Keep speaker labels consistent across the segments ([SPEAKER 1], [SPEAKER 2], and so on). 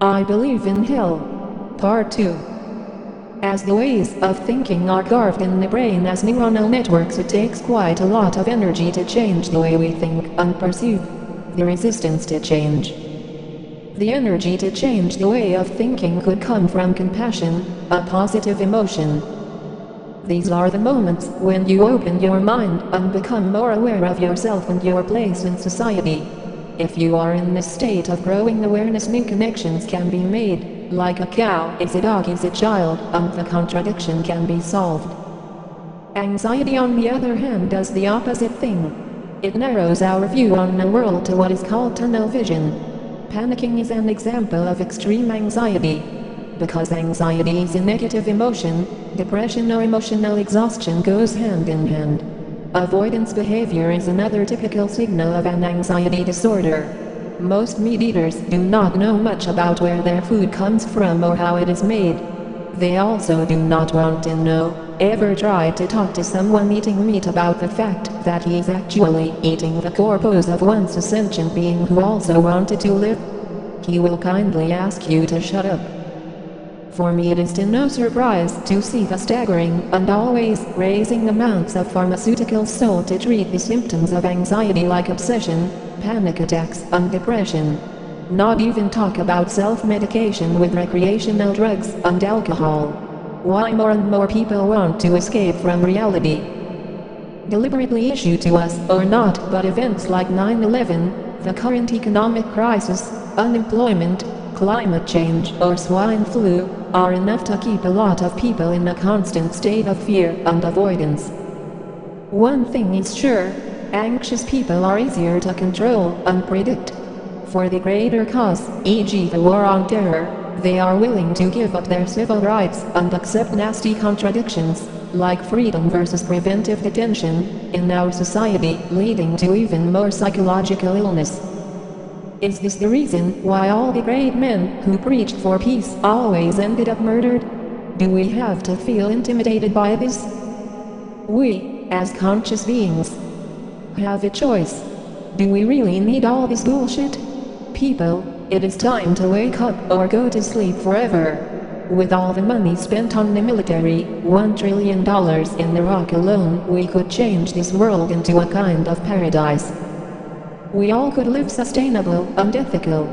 [SPEAKER 1] I believe in hell. Part 2. As the ways of thinking are carved in the brain as neuronal networks, it takes quite a lot of energy to change the way we think and perceive. The resistance to change. The energy to change the way of thinking could come from compassion, a positive emotion. These are the moments when you open your mind and become more aware of yourself and your place in society. If you are in this state of growing awareness, new connections can be made, like a cow is a dog is a child, and the contradiction can be solved. Anxiety, on the other hand, does the opposite thing. It narrows our view on the world to what is called tunnel vision. Panicking is an example of extreme anxiety. Because anxiety is a negative emotion, depression or emotional exhaustion goes hand in hand. Avoidance behavior is another typical signal of an anxiety disorder. Most meat eaters do not know much about where their food comes from or how it is made. They also do not want to know. Ever try to talk to someone eating meat about the fact that he is actually eating the corpose of once a sentient being who also wanted to live? He will kindly ask you to shut up. For me, it is to no surprise to see the staggering and always raising amounts of pharmaceuticals sold to treat the symptoms of anxiety like obsession, panic attacks, and depression. Not even talk about self-medication with recreational drugs and alcohol. Why more and more people want to escape from reality? Deliberately issued to us or not, but events like 9/11, the current economic crisis, unemployment, climate change, or swine flu, are enough to keep a lot of people in a constant state of fear and avoidance. One thing is sure, anxious people are easier to control and predict. For the greater cause, e.g. the war on terror, they are willing to give up their civil rights and accept nasty contradictions, like freedom versus preventive detention, in our society, leading to even more psychological illness. Is this the reason why all the great men who preached for peace always ended up murdered? Do we have to feel intimidated by this? We, as conscious beings, have a choice. Do we really need all this bullshit? People, it is time to wake up or go to sleep forever. With all the money spent on the military, $1 trillion in Iraq alone, we could change this world into a kind of paradise. We all could live sustainable and ethical.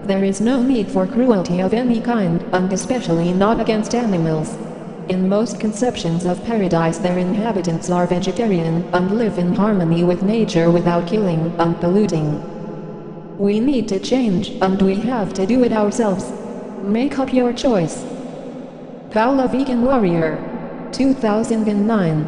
[SPEAKER 1] There is no need for cruelty of any kind, and especially not against animals. In most conceptions of paradise, their inhabitants are vegetarian and live in harmony with nature without killing and polluting. We need to change, and we have to do it ourselves. Make up your choice. Paula Vegan Warrior, 2009.